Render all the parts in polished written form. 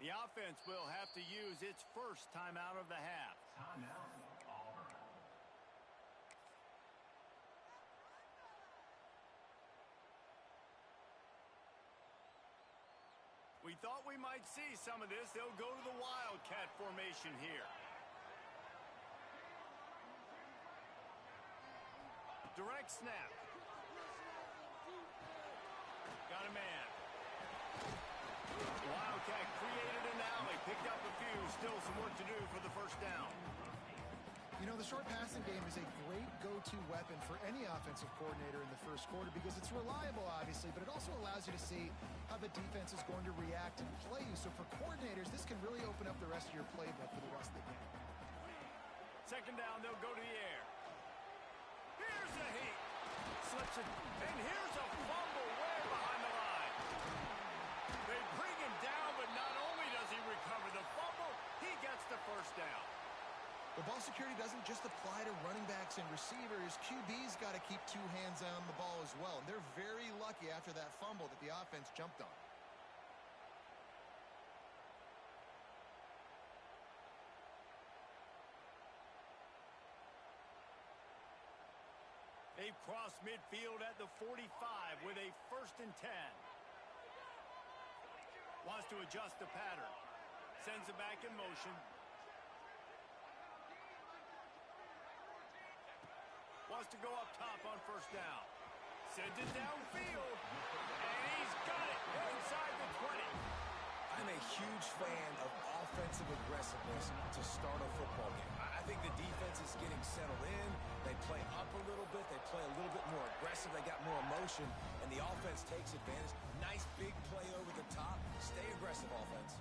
The offense will have to use its first timeout of the half. Timeout, Auburn. We thought we might see some of this. They'll go to the Wildcat formation here. Direct snap. Got a man. Wildcat created an alley, picked up a few. Still some work to do for the first down. You know, the short passing game is a great go-to weapon for any offensive coordinator in the first quarter because it's reliable, obviously, but it also allows you to see how the defense is going to react and play you. So for coordinators, this can really open up the rest of your playbook for the rest of the game. Second down, they'll go to the air. Here's a heat. Slips it. And here's a fumble way behind the line. They bring him down, but not only does he recover the fumble, he gets the first down. The ball security doesn't just apply to running backs and receivers. QB's got to keep two hands on the ball as well. And they're very lucky after that fumble that the offense jumped on. They've crossed midfield at the 45 with a 1st and 10. Wants to adjust the pattern. Sends it back in motion. Wants to go up top on first down. Sends it downfield. And he's got it inside the 20. I'm a huge fan of offensive aggressiveness to start a football game. I think the defense is getting settled in. They play up a little bit. They play a little bit more aggressive. They got more emotion, and the offense takes advantage. Nice big play over the top. Stay aggressive, offense.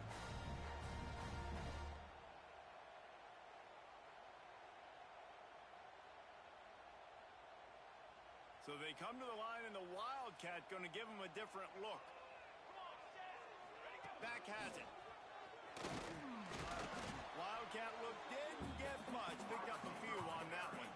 So they come to the line, and the Wildcat going to give them a different look. Back has it. Wildcat look didn't get much. Picked up a few on that one.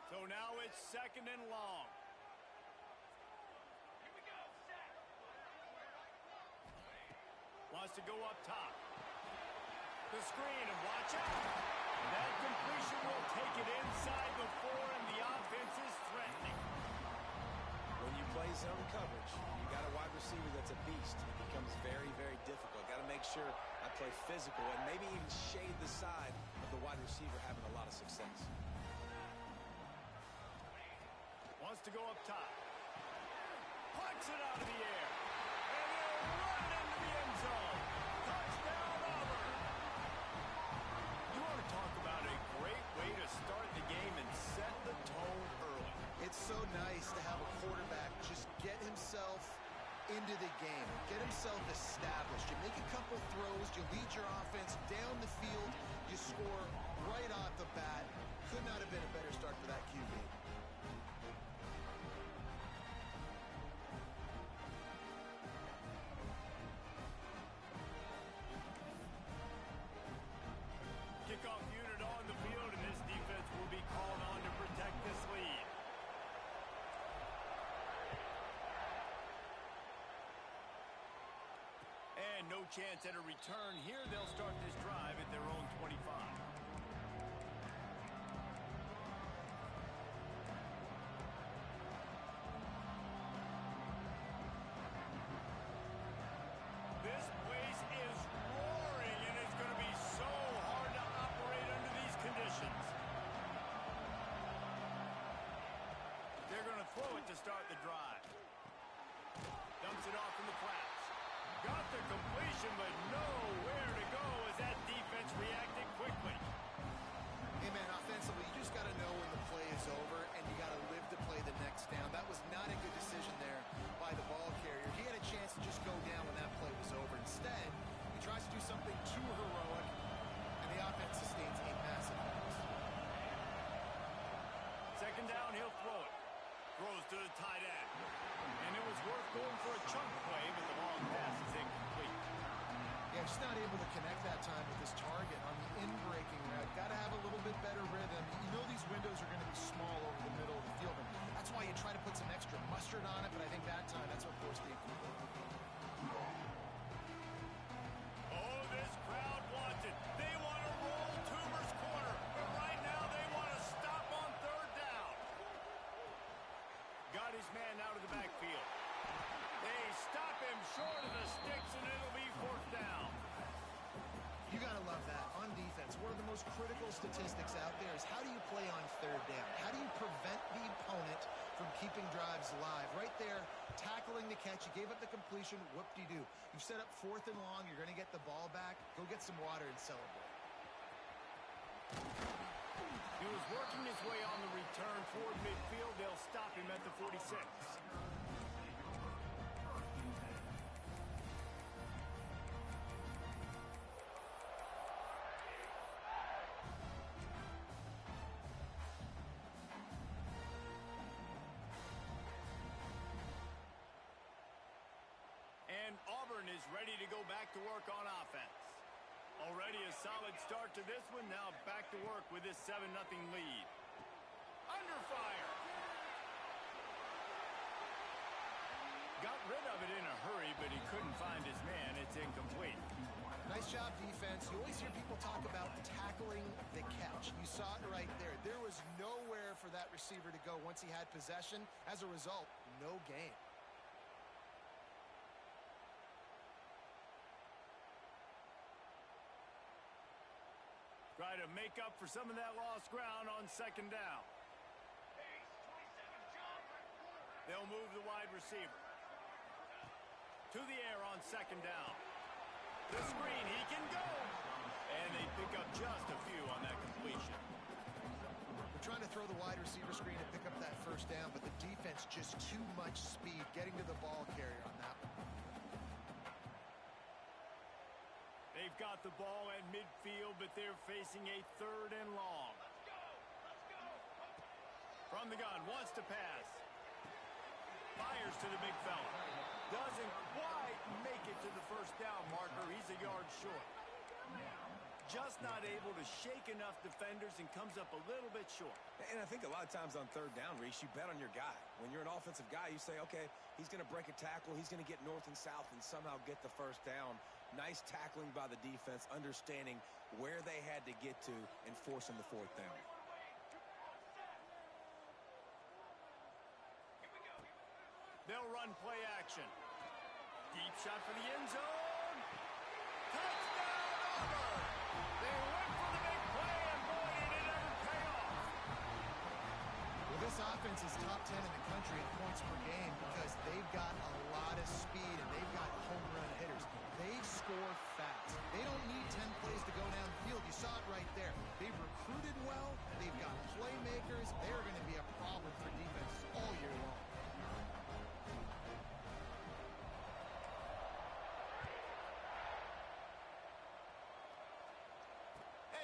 So now it's 2nd and long. Wants to go up top. The screen, and watch out. That completion will take it inside the 4, and the offense is threatening. When you play zone coverage, you got a wide receiver that's a beast. It becomes very, very difficult. Got to make sure I play physical and maybe even shade the side of the wide receiver having a lot of success. Wants to go up top. Plucks it out of the air. And he'll run it into the end zone. Touchdown, Auburn. You want to talk about a great way to start the game and set the tone early. It's so nice to have a quarterback just get himself into the game, get himself established. You make a couple throws, you lead your offense down the field, you score right off the bat. Could not have been a better start for that QB. Kickoff unit on the field, and this defense will be called on to protect this lead. And no chance at a return here. They'll start this drive at their own 25. This place is roaring, and it's going to be so hard to operate under these conditions. They're going to throw it to start the drive. Dumps it off in the flats. Got the completion, but nowhere to go as that defense reacted quickly. Hey, man, offensively, you just got to know when the play is over, and you got to live to play the next down. That was not a good decision there by the ball carrier. He had a chance to just go down when that play was over. Instead, he tries to do something too heroic, and the offense sustains a massive loss. Second down, he'll throw it. Throws to the tight end. And it was worth going for a chunk play, but the long pass is incomplete. Yeah, just not able to connect that time with his target on the in-breaking route. Got to have a little bit better rhythm. You know these windows are going to be small over the middle of the field, and that's why you try to put some extra mustard on it, but I think that time that's what forced the incompletion. Oh, this crowd wants it. They want to roll Toomer's corner, but right now they want to stop on third down. Got his man out of the backfield. They stop him short of the sticks, and it'll be fourth down. You got to love that. On defense, one of the most critical statistics out there is how do you play on third down? How do you prevent the opponent from keeping drives alive? Right there, tackling the catch. You gave up the completion. Whoop-de-doo. You've set up fourth and long. You're going to get the ball back. Go get some water and celebrate. He was working his way on the return toward midfield. They'll stop him at the 46. And Auburn is ready to go back to work on offense. Already a solid start to this one. Now back to work with this 7-0 lead. Under fire. Got rid of it in a hurry, but he couldn't find his man. It's incomplete. Nice job, defense. You always hear people talk about tackling the catch. You saw it right there. There was nowhere for that receiver to go once he had possession. As a result, no gain. Try to make up for some of that lost ground on second down. They'll move the wide receiver. To the air on second down. The screen, he can go. And they pick up just a few on that completion. They're trying to throw the wide receiver screen to pick up that first down, but the defense just too much speed getting to the ball carrier on that one. They've got the ball at midfield, but they're facing a third and long. From the gun, wants to pass. Fires to the big fella. Doesn't quite make it to the first down marker. He's a yard short. Just not able to shake enough defenders and comes up a little bit short. And I think a lot of times on third down, Reese, you bet on your guy. When you're an offensive guy, you say, okay, he's going to break a tackle. He's going to get north and south and somehow get the first down. Nice tackling by the defense, understanding where they had to get to and forcing the fourth down. They'll run play action. Deep shot for the end zone. Touchdown, Auburn! They went for the big play, and boy, did it ever pay off. Well, this offense is top 10 in the country in points per game because they've got a lot of speed and they've got home run hitters. They score fast. They don't need 10 plays to go down the field. You saw it right there. They've recruited well. They've got playmakers. They're going to be a problem for defenses all year long.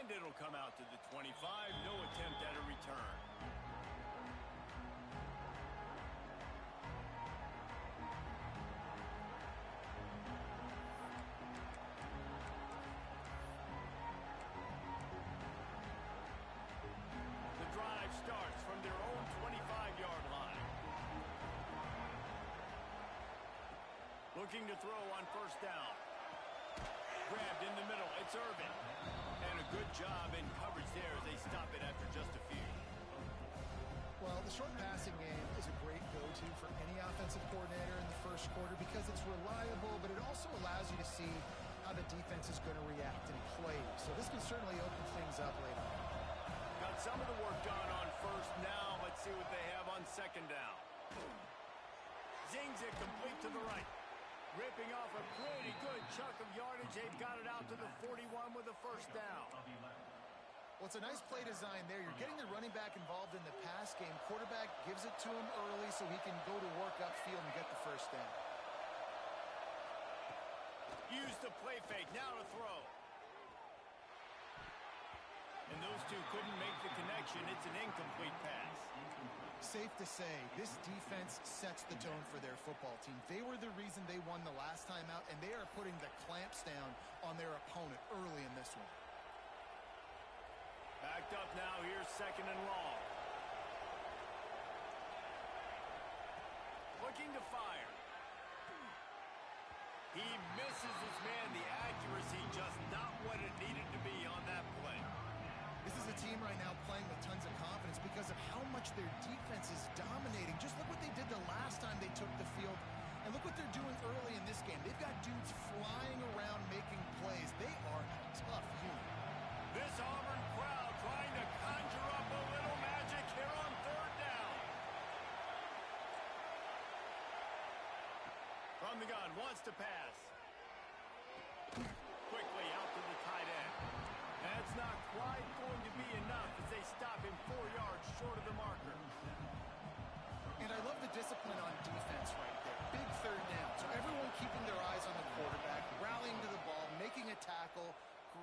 And it'll come out to the 25. No attempt at a return. The drive starts from their own 25-yard line. Looking to throw on first down. Grabbed in the middle. It's Irvin. And a good job in coverage there as they stop it after just a few. Well, the short passing game is a great go-to for any offensive coordinator in the first quarter because it's reliable, but it also allows you to see how the defense is going to react and play. So this can certainly open things up later on. Got some of the work done on first. Now let's see what they have on second down. Zings it complete to the right. Ripping off a pretty good chunk of yardage. They've got it out to the 41 with a first down. Well, it's a nice play design there. You're getting the running back involved in the pass game. Quarterback gives it to him early so he can go to work upfield and get the first down. Use the play fake. Now to throw. And those two couldn't make the connection. It's an incomplete pass. Safe to say, this defense sets the tone for their football team. They were the reason they won the last time out, and they are putting the clamps down on their opponent early in this one. Backed up now. Here's second and long. Looking to fire. He misses his man. The accuracy just not what it needed to be on that play. This is a team right now playing with tons of confidence because of how much their defense is dominating. Just look what they did the last time they took the field, and look what they're doing early in this game. They've got dudes flying around making plays. They are a tough unit. This Auburn crowd trying to conjure up a little magic here on third down. From the gun, wants to pass. Quickly out to the tight end. That's not quite going to be enough as they stop him 4 yards short of the marker. And I love the discipline on defense right there. Big third down. So everyone keeping their eyes on the quarterback, rallying to the ball, making a tackle.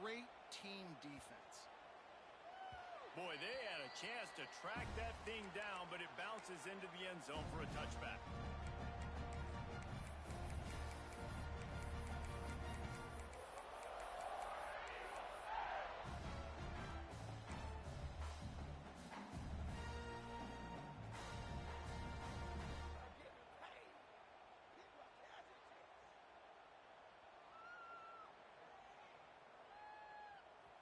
Great team defense. Boy, they had a chance to track that thing down, but it bounces into the end zone for a touchback.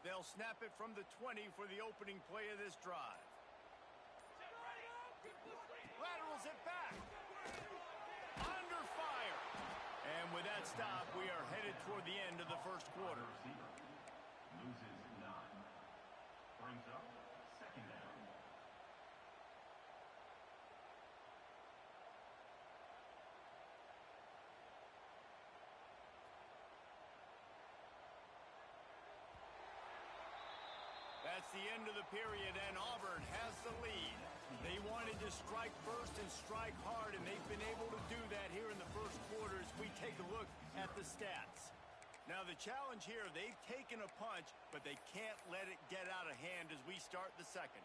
They'll snap it from the 20 for the opening play of this drive. Laterals it back. Under fire. And with that stop, we are headed toward the end of the first quarter. Loses 9. Brings up second down. That's the end of the period, and Auburn has the lead. They wanted to strike first and strike hard, and they've been able to do that here in the first quarter as we take a look at the stats. Now, the challenge here, they've taken a punch, but they can't let it get out of hand as we start the second.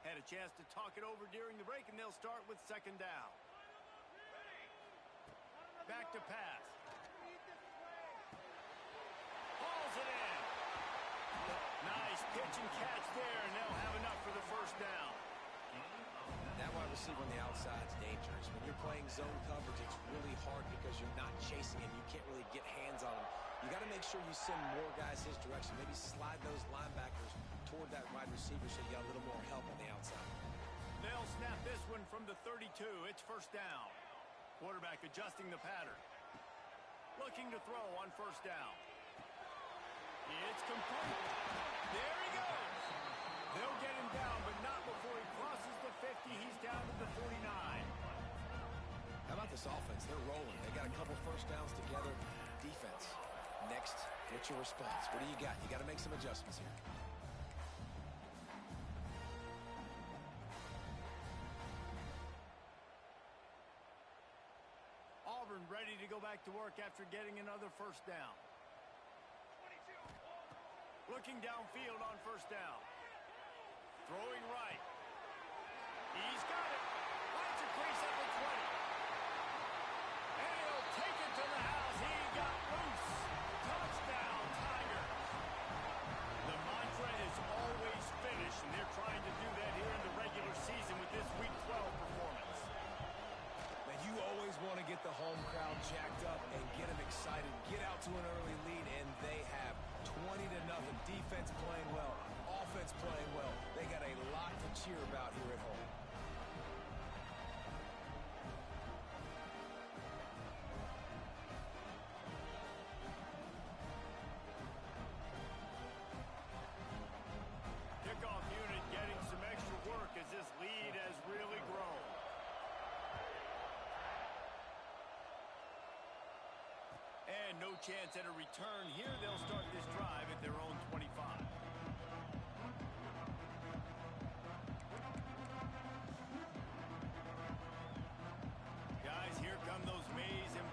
Had a chance to talk it over during the break, and they'll start with second down. Back to pass. Hauls it in. Nice pitch and catch there, and they'll have enough for the first down. That wide receiver on the outside is dangerous. When you're playing zone coverage, it's really hard because you're not chasing him. You can't really get hands on him. You got to make sure you send more guys his direction. Maybe slide those linebackers toward that wide receiver so you got a little more help on the outside. They'll snap this one from the 32. It's first down. Quarterback adjusting the pattern. Looking to throw on first down. It's complete. There he goes. They'll get him down, but not before he crosses the 50. He's down to the 49. How about this offense? They're rolling. They got a couple first downs together. Defense. Next, what's your response? What do you got? You got to make some adjustments here. Auburn ready to go back to work after getting another first down. Looking downfield on first down. Throwing right. He's got it. Finds a crease at the 20. And he'll take it to the house. He got loose. Touchdown, Tigers. The mantra is always finish, and they're trying to do that here in the regular season with this Week 12 performance. Man, you always want to get the home crowd jacked up and get them excited. Get out to an early lead, and they have 20-0. Defense playing well. Offense playing well. They got a lot to cheer about here at home. Kickoff unit getting some extra work as this lead has really grown. And no chance at a return here. They'll start this drive at their own 25. Guys, here come those Mays and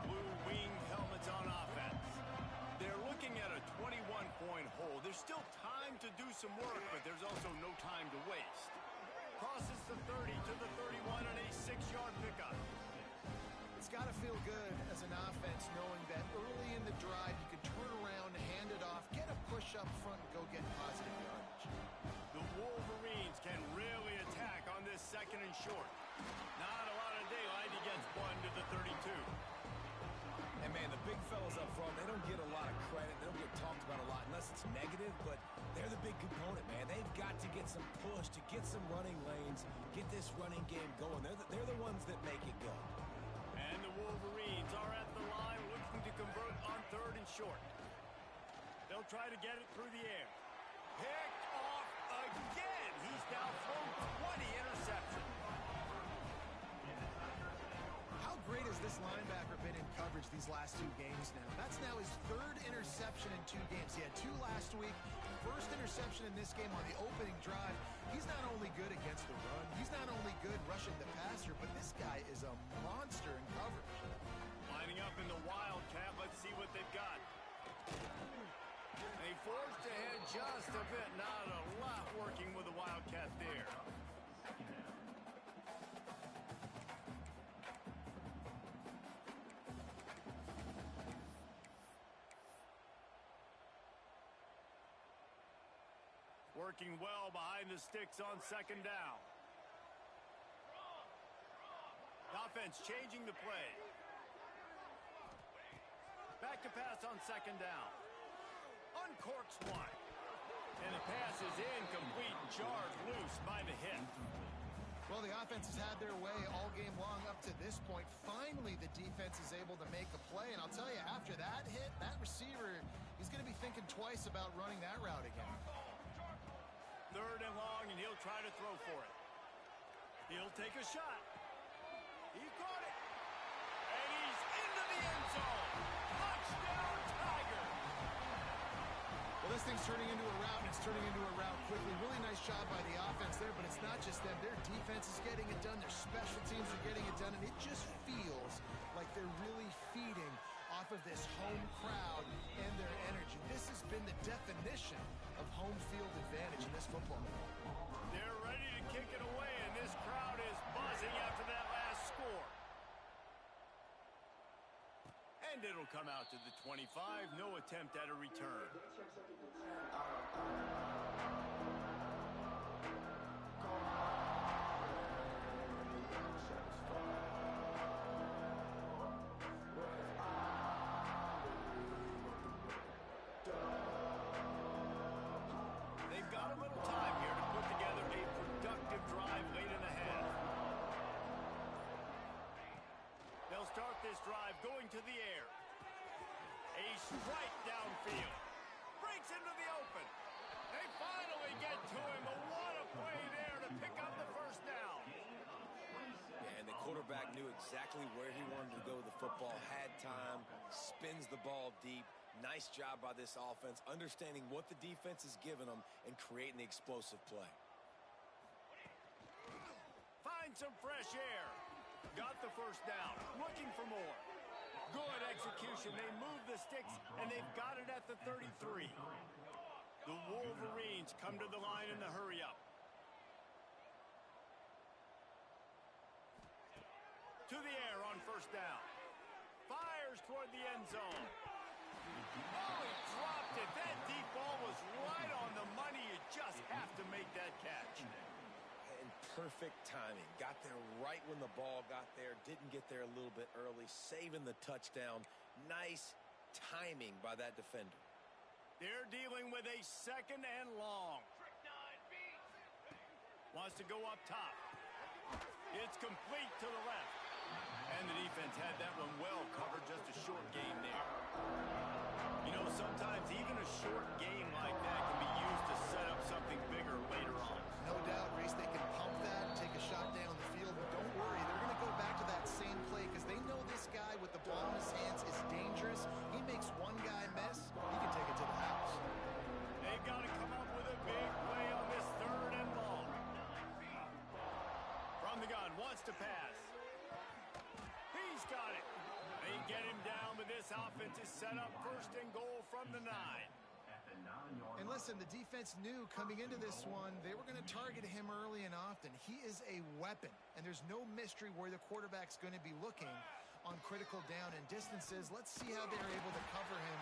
3-point hole. There's still time to do some work, but there's also no time to waste. Crosses the 30 to the 31 on a 6-yard pickup. It's got to feel good as an offense knowing that early in the drive you can turn around, hand it off, get a push up front, and go get positive yardage. The Wolverines can really attack on this 2nd and short. Not a lot of daylight. He gets 1 to the 32. And, man, the big fellas up front, they don't get a lot of credit. They don't get talked about a lot unless it's negative, but they're the big component, man. They've got to get some push, to get some running lanes, get this running game going. They're the ones that make it go. And the Wolverines are at the line looking to convert on 3rd and short. They'll try to get it through the air. Picked off again. He's now thrown 20 interceptions. How great has this linebacker been in coverage these last 2 games now? That's now his 3rd interception in 2 games. He had 2 last week. First interception in this game on the opening drive. He's not only good against the run, he's not only good rushing the passer, but this guy is a monster in coverage. Lining up in the Wildcat. Let's see what they've got. They forced ahead just a bit. Not a lot working with the Wildcat there. Working well behind the sticks on 2nd down. The offense changing the play. Back to pass on 2nd down. Uncorks one. And the pass is incomplete, jarred loose by the hit. Well, the offense has had their way all game long up to this point. Finally, the defense is able to make a play. And I'll tell you, after that hit, that receiver, he's going to be thinking twice about running that route again. 3rd and long, and he'll try to throw for it. He'll take a shot. He caught it. And he's into the end zone. Touchdown, Tiger. Well, this thing's turning into a route, and it's turning into a route quickly. Really nice job by the offense there, but it's not just them. Their defense is getting it done. Their special teams are getting it done, and it just feels like they're really feeding off of this home crowd and their energy. This has been the definition of home field advantage in this football game. They're ready to kick it away, and this crowd is buzzing after that last score. And it'll come out to the 25. No attempt at a return. They've got a little time here to put together a productive drive late in the half. They'll start this drive going to the air. A strike downfield. Breaks into the open. They finally get to him. But what a play there to pick up the 1st down. Yeah, and the quarterback knew exactly where he wanted to go with the football, had time, spins the ball deep. Nice job by this offense, understanding what the defense is giving them and creating the explosive play. Find some fresh air. Got the 1st down. Looking for more. Good execution. They move the sticks, and they've got it at the 33. The Wolverines come to the line in the hurry-up. To the air on 1st down. Fires toward the end zone. Oh, he dropped it. That deep ball was right on the money. You just have to make that catch. And perfect timing. Got there right when the ball got there. Didn't get there a little bit early. Saving the touchdown. Nice timing by that defender. They're dealing with a 2nd and long. Wants to go up top. It's complete to the left. And the defense had that one well covered. Just a short game there. You know, sometimes even a short game like that can be used to set up something bigger later on. No doubt, Reese, they can pump that and take a shot down the field, but don't worry, they're going to go back to that same play because they know this guy with the ball in his hands is dangerous. He makes one guy miss, he can take it to the house. They've got to come up with a big play on this 3rd and long. From the gun, wants to pass. He's got it. They get him down, but this offense is set up 1st and goal from the 9. a 9-yard And listen, the defense knew coming into this one, they were going to target him early and often. He is a weapon, and there's no mystery where the quarterback's going to be looking on critical down and distances. Let's see how they're able to cover him.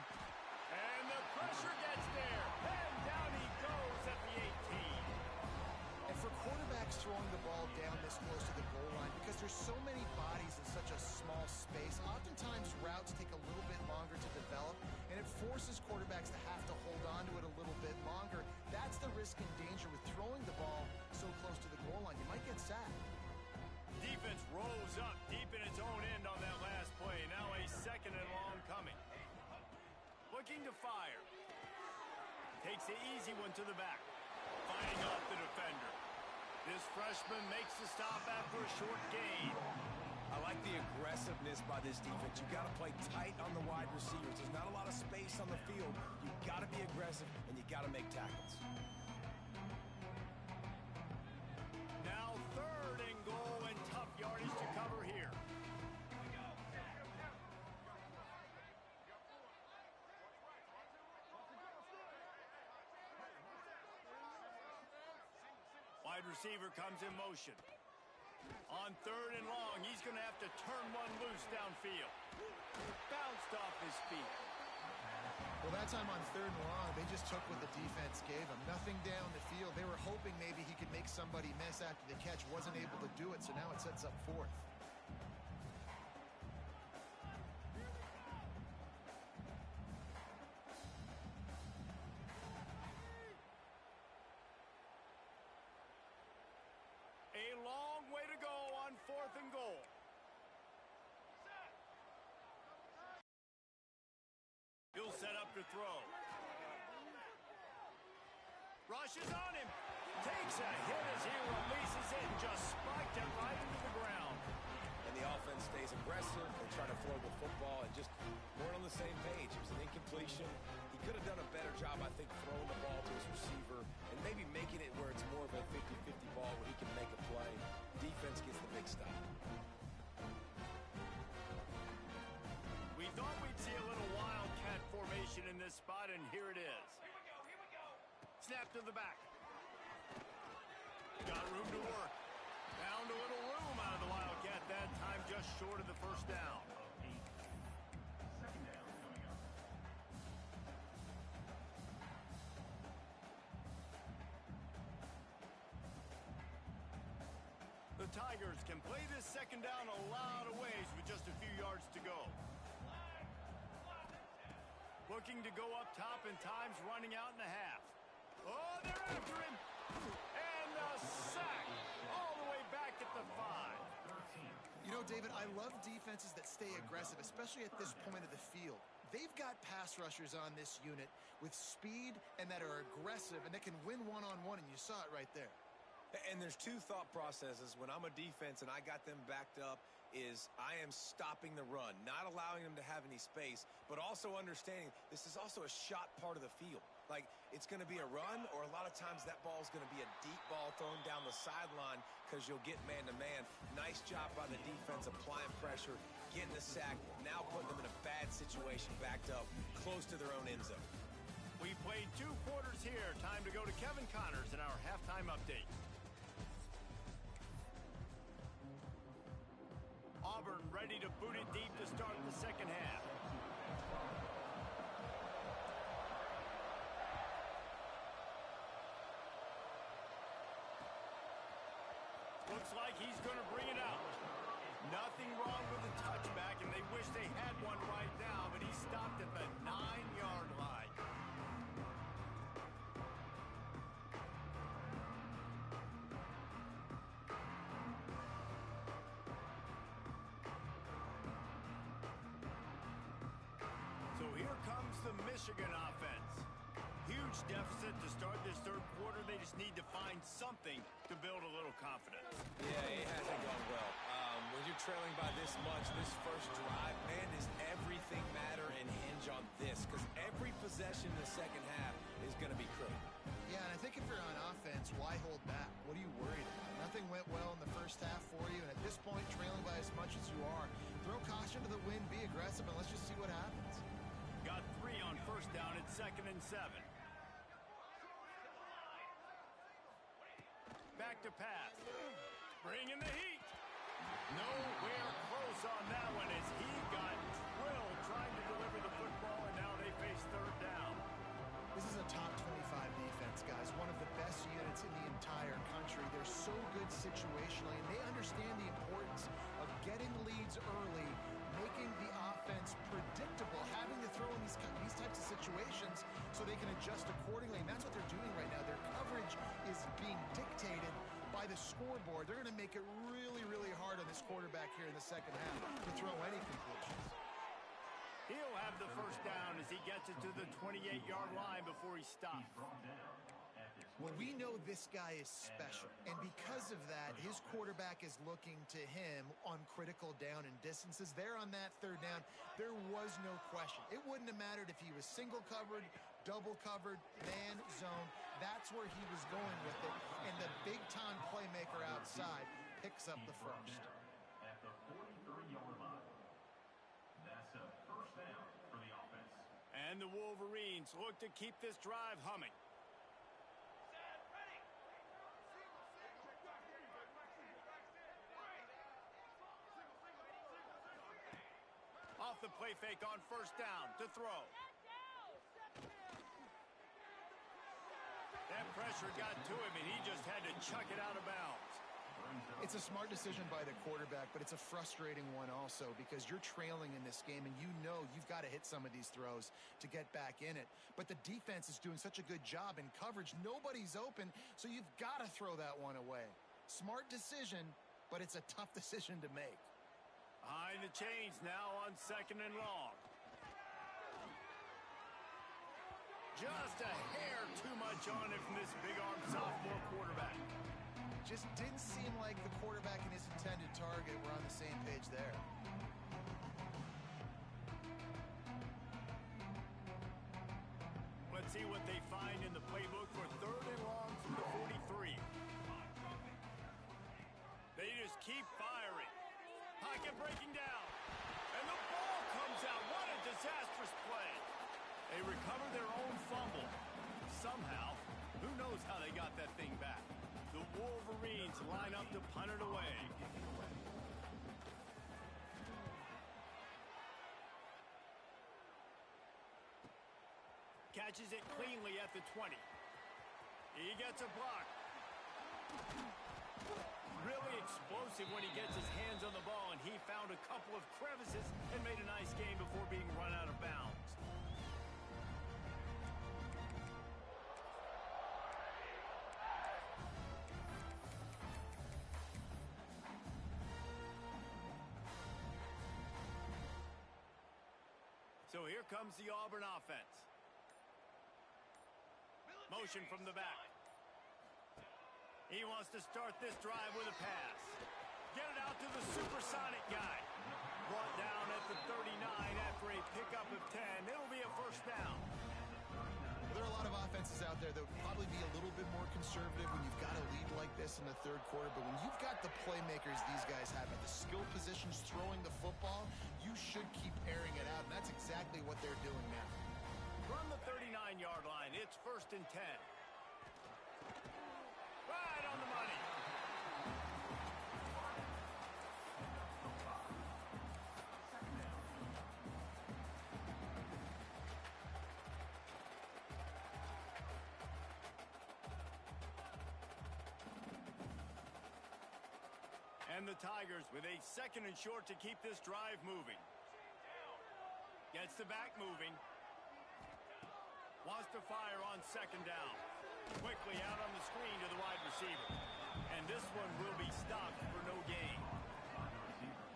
And the pressure gets there. And down he goes at the 18. And for quarterbacks throwing the ball down this close to the goal line, because there's so many bodies in such a small space, oftentimes routes take a little bit longer to develop, and it forces quarterbacks to have to hold on to it a little bit longer. That's the risk and danger with throwing the ball so close to the goal line. You might get sacked. Defense rolls up deep in its own end on that last play. Now a 2nd and long coming. Looking to fire. Takes the easy one to the back. Fighting off the defender. This freshman makes the stop after a short gain. I like the aggressiveness by this defense. You got to play tight on the wide receivers. There's not a lot of space on the field. You got to be aggressive, and you got to make tackles. Now 3rd and goal and tough yardage to cover here. Wide receiver comes in motion. On 3rd and long, he's going to have to turn one loose downfield. Bounced off his feet. Well, that time on 3rd and long, they just took what the defense gave him. Nothing down the field. They were hoping maybe he could make somebody miss after the catch. Wasn't able to do it, so now it sets up 4th. A long way to go on 4th and goal. He'll set up to throw. Rushes on him. Takes a hit as he releases it and just spiked it right into the ground. And the offense stays aggressive. They try to throw the football and just weren't on the same page. It was an incompletion. He could have done a better job, I think, throwing the ball to his receiver and maybe making it where it's more of a 50-50 ball where he can make a play. Defense gets the big stop. We thought we'd see a little wildcat formation in this spot, and here it is. Snap to the back. Got room to work. Found a little room out of the wildcat that time, just short of the 1st down. 2nd down coming up. The Tigers can play this 2nd down a lot of ways with just a few yards to go. Looking to go up top, and time's running out in the half. Oh, they're after him. And the sack all the way back at the 5. You know, David, I love defenses that stay aggressive, especially at this point of the field. They've got pass rushers on this unit with speed and that are aggressive and that can win one-on-one, and you saw it right there. And there's 2 thought processes. When I'm a defense and I got them backed up, is I am stopping the run, not allowing them to have any space, but also understanding this is also a shot part of the field. Like, it's going to be a run, or a lot of times that ball is going to be a deep ball thrown down the sideline because you'll get man-to-man. Nice job by the defense applying pressure, getting the sack, now putting them in a bad situation, backed up, close to their own end zone. We played 2 quarters here. Time to go to Kevin Connors in our halftime update. Auburn ready to boot it deep to start the 2nd half. Looks like he's going to bring it out. Nothing wrong with the touchback, and they wish they had one right now, but he stopped at the 9-yard line. So here comes the Michigan offense. Huge deficit to start this 3rd quarter. They just need to find something to build a little confidence. Yeah, it hasn't gone well. When you're trailing by this much, this first drive, man, does everything matter and hinge on this? Because every possession in the 2nd half is going to be critical. Yeah, and I think if you're on offense, why hold back? What are you worried about? Nothing went well in the 1st half for you, and at this point, trailing by as much as you are, throw caution to the wind, be aggressive, and let's just see what happens. Got 3 on 1st down at 2nd and 7. to pass. Bringing the heat. Nowhere close on that one as he got drilled trying to deliver the football, and now they face third down. This is a top 25 defense, guys. One of the best units in the entire country. They're so good situationally, and they understand the importance of getting leads early, making the offense predictable, having to throw in these types of situations so they can adjust accordingly. And that's what they're doing right now. Their coverage is being dictated by the scoreboard. They're going to make it really, really hard on this quarterback here in the second half to throw any conclusions. He'll have the first down as he gets it to the 28-yard line before he stops. Well, we know this guy is special, and because of that, his quarterback is looking to him on critical down and distances. There on that third down, there was no question. It wouldn't have mattered if he was single covered, double covered, man, zone. That's where he was going with it, and the big-time playmaker outside picks up the first. At the 43-yard line. That's a first down for the offense. And the Wolverines look to keep this drive humming. Off the play fake on first down to throw. That pressure got to him, and he just had to chuck it out of bounds. It's a smart decision by the quarterback, but it's a frustrating one also because you're trailing in this game, and you know you've got to hit some of these throws to get back in it. But the defense is doing such a good job in coverage. Nobody's open, so you've got to throw that one away. Smart decision, but it's a tough decision to make. Behind the chains now on second and long. Just a hair too much on it from this big-arm sophomore quarterback. Just didn't seem like the quarterback and his intended target were on the same page there. Let's see what they find in the playbook for third and long from the 43. They just keep firing. Pocket breaking down. And the ball comes out. What a disastrous play. They recover their own fumble. Somehow, who knows how they got that thing back. The Wolverines line up to punt it away. Catches it cleanly at the 20. He gets a block. Really explosive when he gets his hands on the ball, and he found a couple of crevices and made a nice game before being run out of bounds. So here comes the Auburn offense. Motion from the back. He wants to start this drive with a pass. Get it out to the supersonic guy. Brought down at the 39 after a pickup of 10. It'll be a first down. There are a lot of offenses out there that would probably be a little bit more conservative when you've got a lead like this in the third quarter. But when you've got the playmakers these guys have at the skill positions throwing the football, you should keep airing it out. And that's exactly what they're doing now. From the 39-yard line, it's first and 10. Right on the money. And the Tigers with a second and short to keep this drive moving. Gets the back moving. Wants to fire on second down. Quickly out on the screen to the wide receiver. And this one will be stopped for no gain.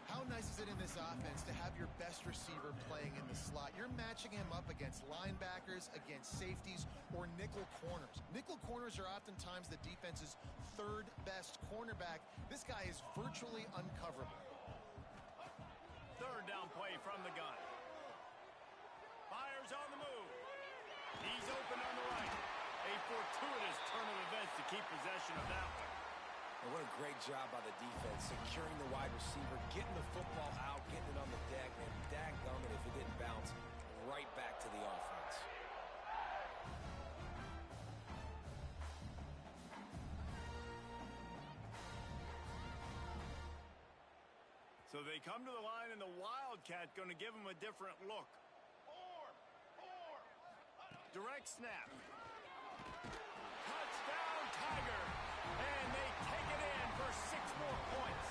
How nice is it in this offense to have your best receiver playing in the slot? You're matching him up against linebackers, against safeties, or nickel corners. Nickel corners are oftentimes the defense's third best cornerback. This guy is virtually uncoverable. Third down play from the gun. Fires on the move. He's open on the right. A fortuitous turn of events to keep possession of that one. And what a great job by the defense, securing the wide receiver, getting the football out, getting it on the deck, and dadgummit if it didn't bounce right back to the offense. So they come to the line, and the Wildcat going to give them a different look. Direct snap. Touchdown, Tiger. And they take it in for 6 more points.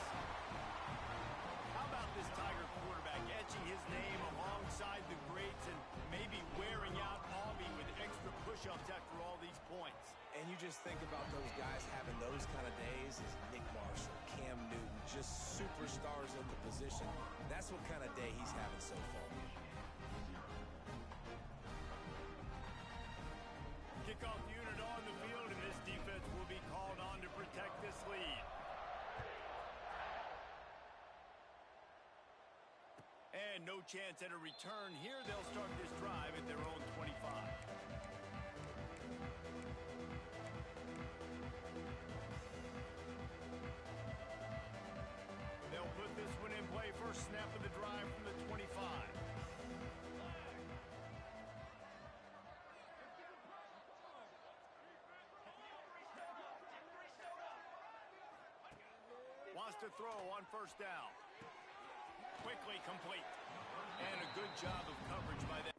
How about this Tiger quarterback etching his name alongside the greats and maybe wearing out Aubie with extra push-ups after all these points? And you just think about those guys having those kind of days as Nick Marshall, Cam Newton, just superstars in the position. That's what kind of day he's having so far. Kickoff unit on the field, and this defense will be called on to protect this lead. And no chance at a return here. They'll start this drive at their own 25. They'll put this one in play. First snap of the drive from the 25. Wants to throw on first down. Quickly complete. And a good job of coverage by them.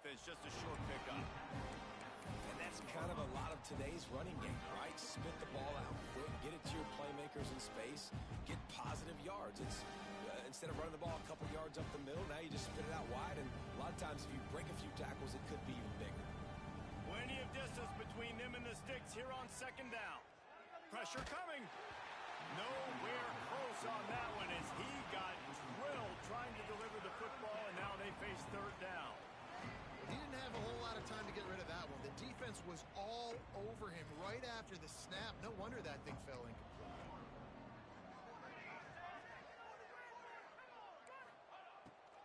It's just a short pickup. And that's kind of a lot of today's running game, right? Spit the ball out quick, get it to your playmakers in space, get positive yards. It's instead of running the ball a couple yards up the middle, now you just spit it out wide, and a lot of times if you break a few tackles, it could be even bigger. Plenty of distance between them and the sticks here on second down. Pressure coming. Nowhere close on that one as he got drilled trying to deliver the football, and now they face third down. He didn't have a whole lot of time to get rid of that one. The defense was all over him right after the snap. No wonder that thing fell incomplete.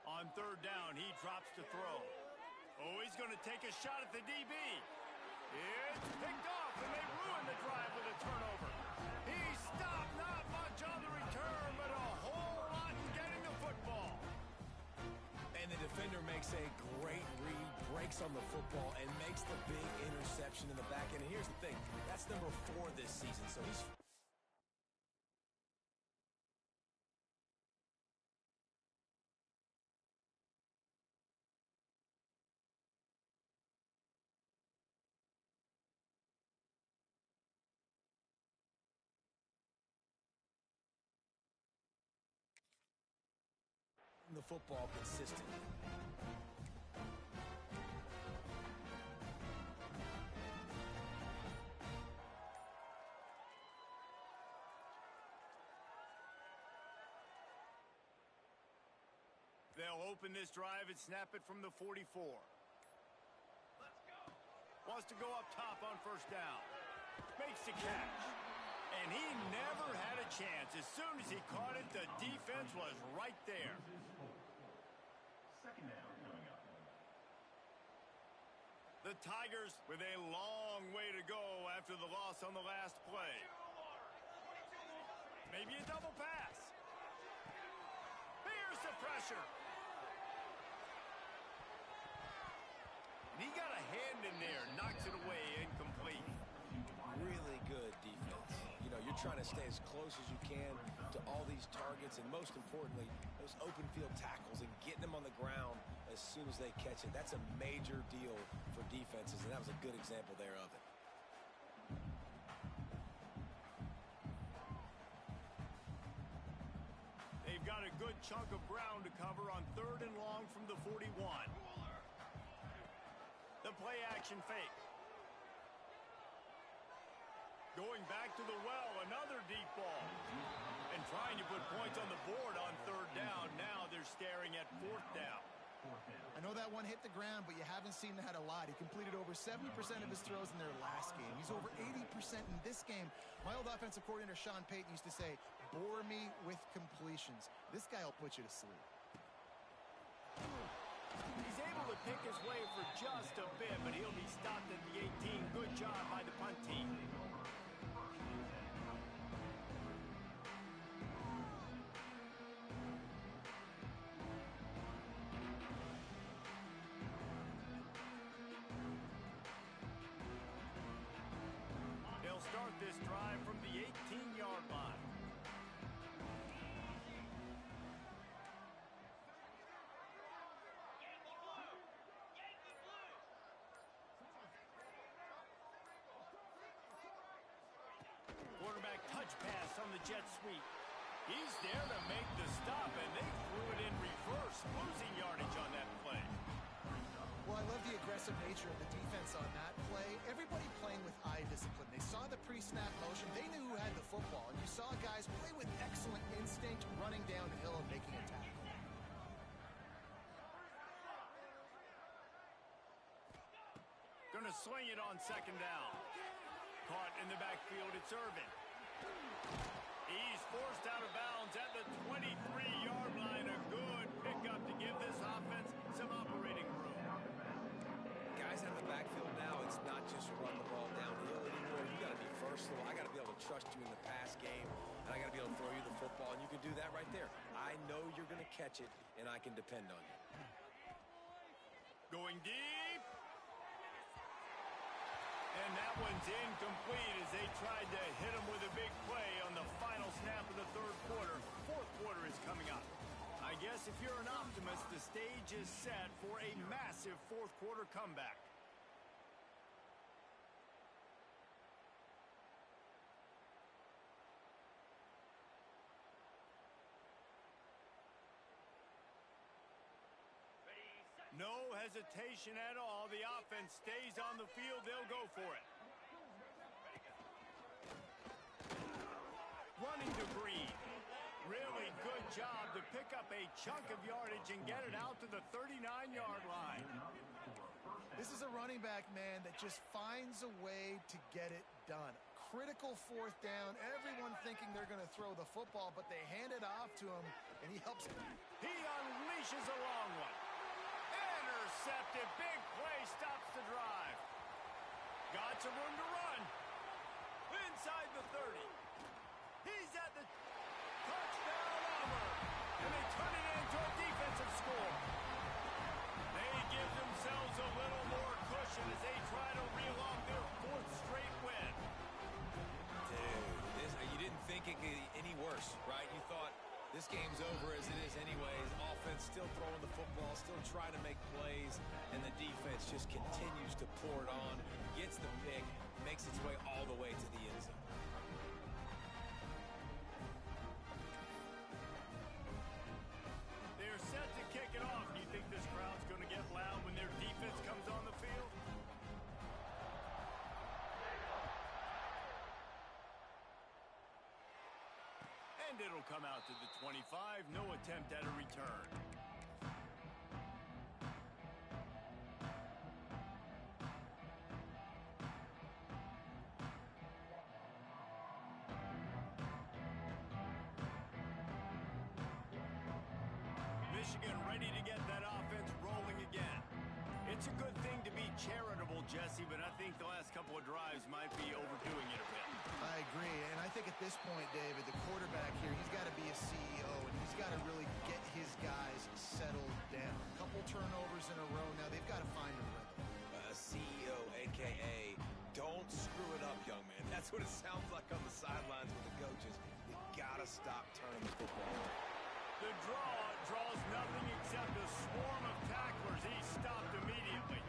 On third down, he drops to throw. Oh, he's going to take a shot at the DB. It's picked off, and they ruin the drive with a turnover. He stopped, not much on the return, but a whole lot in getting the football. And the defender makes a great read, breaks on the football, and makes the big interception in the back end. And here's the thing, that's number 4 this season, so he's... the football consistently. They'll open this drive and snap it from the 44. Wants to go up top on first down. Makes the catch. And he never had a chance. As soon as he caught it, the defense was right there. Second down coming up. The Tigers with a long way to go after the loss on the last play. Maybe a double pass. Here's the pressure. And he got a hand in there, knocks it away, incomplete. Really good defense. You know, you're trying to stay as close as you can to all these targets, and most importantly, those open field tackles and getting them on the ground as soon as they catch it. That's a major deal for defenses, and that was a good example there of it. They've got a good chunk of ground to cover on third and long from the 41. The play action fake. Going back to the well, another deep ball. And trying to put points on the board on third down. Now they're staring at fourth down. I know that one hit the ground, but you haven't seen that a lot. He completed over 70% of his throws in their last game. He's over 80% in this game. My old offensive coordinator, Sean Payton, used to say, bore me with completions. This guy will put you to sleep. He's able to pick his way for just a bit, but he'll be stopped at the 18. Good job by the punt team. They'll start this drive from the 18-yard line. Quarterback touch pass on the jet sweep. He's there to make the stop, and they threw it in reverse, losing yardage on that play. Well, I love the aggressive nature of the defense on that play. Everybody playing with eye discipline. They saw the pre-snap motion. They knew who had the football. And you saw guys play with excellent instinct, running downhill and making a tackle. Gonna sling it on second down. Caught in the backfield, it's Irvin. He's forced out of bounds at the 23-yard line. A good pickup to give this offense some operating room. Guys out of the backfield now, it's not just run the ball downhill anymore. You got to be versatile. I got to be able to trust you in the pass game, and I got to be able to throw you the football, and you can do that right there. I know you're going to catch it, and I can depend on you. Going deep. And that one's incomplete as they tried to hit him with a big play on the final snap of the third quarter. Fourth quarter is coming up. I guess if you're an optimist, the stage is set for a massive fourth quarter comeback. No hesitation at all. The offense stays on the field. They'll go for it. Running to Green. Really good job to pick up a chunk of yardage and get it out to the 39-yard line. This is a running back, man, that just finds a way to get it done. Critical fourth down. Everyone thinking they're going to throw the football, but they hand it off to him, and he helps. He unleashes a long one. Intercepted. Big play stops the drive. Got some room to run. Inside the 30. He's at the touchdown Auburn. And they turn it into a defensive score. They give themselves a little more cushion as they try to reel off their fourth straight win. Dude, you didn't think it could get any worse, right? You thought this game's over as it is anyways. Offense still throwing the football, still trying to make plays, and the defense just continues to pour it on, gets the pick, makes its way all the way to the end zone. They're set to kick it off. Do you think this crowd's going to get loud when their defense comes on the field? And it'll come out to the 25. No attempt at a return. Michigan ready to get that offense rolling again. It's a good thing to be charitable, Jesse, but I think the last couple of drives might be overdoing it a bit. I agree, and I think at this point, David, the quarterback here, he's got to be a CEO, and he's got to really get his guys settled down. A couple turnovers in a row now. They've got to find a rhythm. CEO, a.k.a. don't screw it up, young man. That's what it sounds like on the sidelines with the coaches. You got to stop turning the football over. The draw draws nothing except a swarm of tacklers. He's stopped immediately.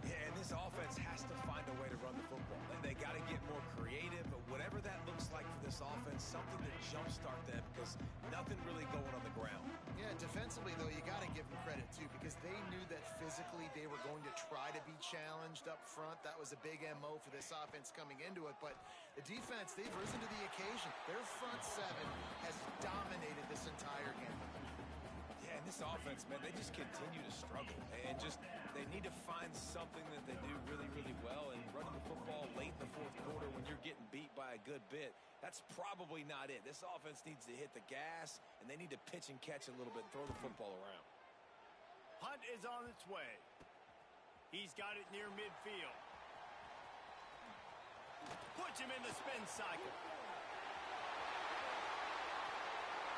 Yeah, and this offense has to find a way to run the football. They got to get more creative, but whatever that looks like for this offense, something to jumpstart them because nothing really going on the ground. Yeah, defensively, though, you got to give them credit, too, because they knew that physically they were going to try to be challenged up front. That was a big MO for this offense coming into it, but the defense, they've risen to the occasion. Their front seven has dominated this entire game. Yeah, and this offense, man, they just continue to struggle. And just, they need to find something that they do really, really well. And running the football late in the fourth quarter when you're getting beat by a good bit, that's probably not it. This offense needs to hit the gas, and they need to pitch and catch a little bit and throw the football around. Punt is on its way. He's got it near midfield. Puts him in the spin cycle.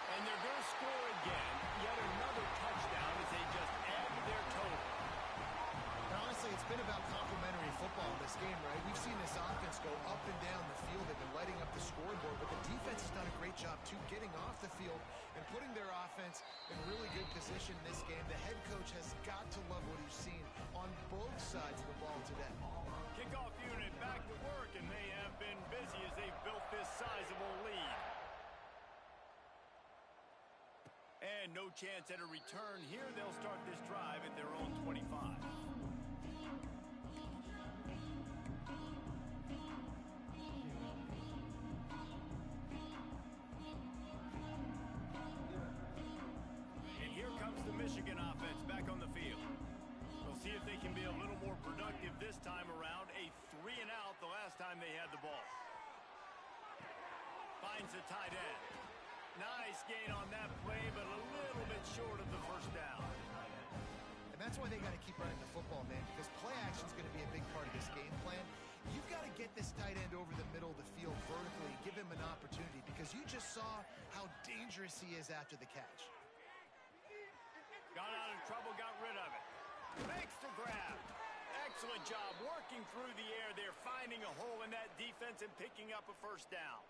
And they're going to score again. Yet another touchdown as they just add to their total. And honestly, it's been about complementary football in this game, right? We've seen this offense go up and down the field. They've been lighting up the scoreboard, but the defense has done a great job, too, getting off the field and putting their offense in really good position in this game. The head coach has got to love what he's seen on both sides of the ball today. Kickoff unit back to work, and they have been busy as they've built this sizable lead. And no chance at a return here. They'll start this drive at their own 25. And here comes the Michigan offense back on the field. We'll see if they can be a little more productive this time around. A 3-and-out the last time they had the ball. Finds the tight end. Nice gain on that play, but a little bit short of the first down. And that's why they got to keep running the football, man, because play action is going to be a big part of this game plan. You've got to get this tight end over the middle of the field vertically and give him an opportunity, because you just saw how dangerous he is after the catch. Got out of trouble, got rid of it. Makes the grab. Excellent job working through the air there, finding a hole in that defense and picking up a first down.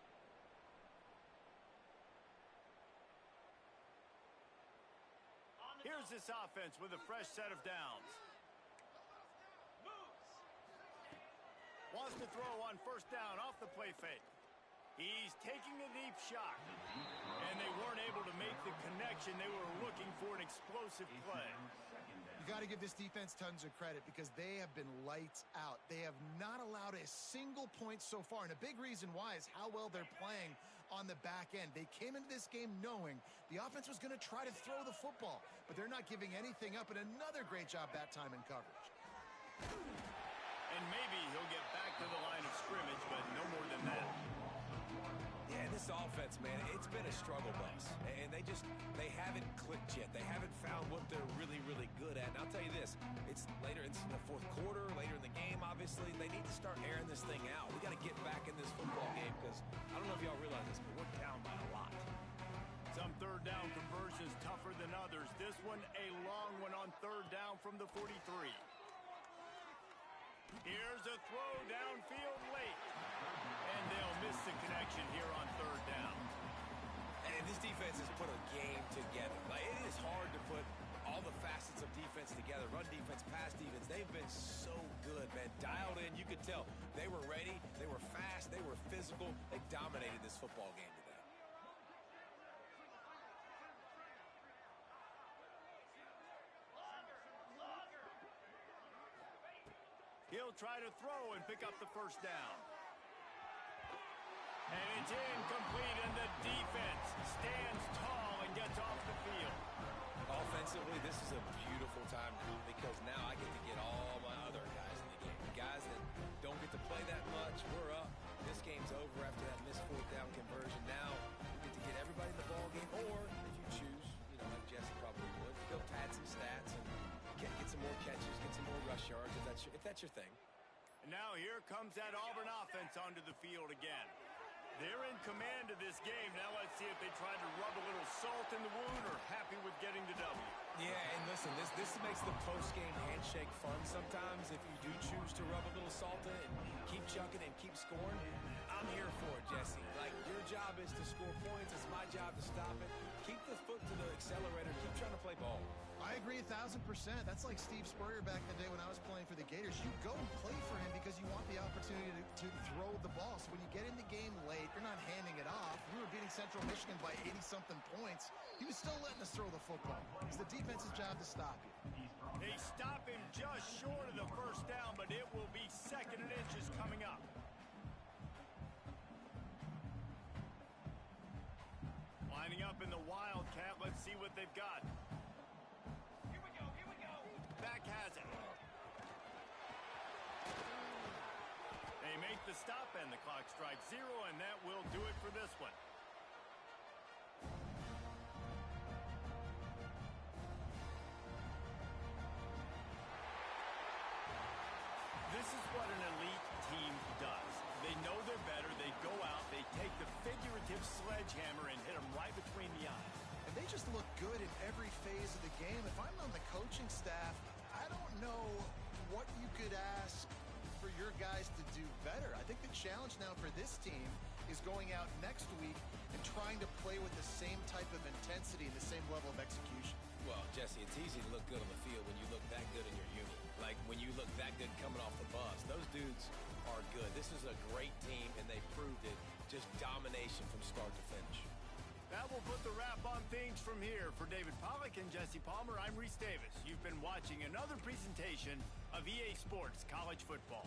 Here's this offense with a fresh set of downs. Wants to throw on first down off the play fake. He's taking a deep shot. And they weren't able to make the connection. They were looking for an explosive play. You got to give this defense tons of credit because they have been lights out. They have not allowed a single point so far. And a big reason why is how well they're playing on the back end. They came into this game knowing the offense was going to try to throw the football, but they're not giving anything up. And another great job that time in coverage. And maybe he'll get back to the line of scrimmage, but no more than that. Yeah, this offense, man, it's been a struggle bus. And they haven't clicked yet. They haven't found what they're really, really good at. And I'll tell you this, it's later in the fourth quarter, later in the game, obviously. They need to start airing this thing out. We got to get back in this football game because I don't know if y'all realize this, but we're down by a lot. Some third down conversions tougher than others. This one a long one on third down from the 43. Here's a throw downfield late. And they'll miss the connection here on third down. And this defense has put a game together. Like, it is hard to put all the facets of defense together. Run defense, pass defense. They've been so good, man. Dialed in. You could tell they were ready. They were fast. They were physical. They dominated this football game today. He'll try to throw and pick up the first down. And it's incomplete, and the defense stands tall and gets off the field. Offensively, this is a beautiful time because now I get to get all my other guys in the game. The guys that don't get to play that much, we're up. This game's over after that missed fourth down conversion. Now we get to get everybody in the ball game, or if you choose, like Jesse probably would, go pad some stats and get some more catches, get some more rush yards if that's your thing. And now here comes that Auburn offense onto the field again. They're in command of this game. Now let's see if they try to rub a little salt in the wound or happy with getting the W. Yeah, and listen, this makes the post-game handshake fun sometimes if you do choose to rub a little salt in it and keep chucking and keep scoring. I'm here for it, Jesse. Like, your job is to score points. It's my job to stop it. Keep the foot to the accelerator. Keep trying to play ball. I agree 1,000%. That's like Steve Spurrier back in the day when I was playing for the Gators. You go and play for him because you want the opportunity to throw the ball. So when you get in the game late, you're not handing it off. We were beating Central Michigan by 80-something points. He was still letting us throw the football. It's the defense's job to stop you. They stop him just short of the first down, but it will be second and inches coming up. Lining up in the Wildcat. Let's see what they've got. Here we go. Back has it. They make the stop and the clock strikes 0, and that will do it for this one. the figurative sledgehammer and hit him right between the eyes. And they just look good in every phase of the game. If I'm on the coaching staff, I don't know what you could ask for your guys to do better. I think the challenge now for this team is going out next week and trying to play with the same type of intensity and the same level of execution. Well, Jesse, it's easy to look good on the field when you look that good in your unit. Like when you look that good coming off the bus. Those dudes are good. This is a great team, and they proved it. Just domination from start to finish. That will put the wrap on things from here. For David Pollack and Jesse Palmer, I'm Reese Davis. You've been watching another presentation of EA Sports College Football.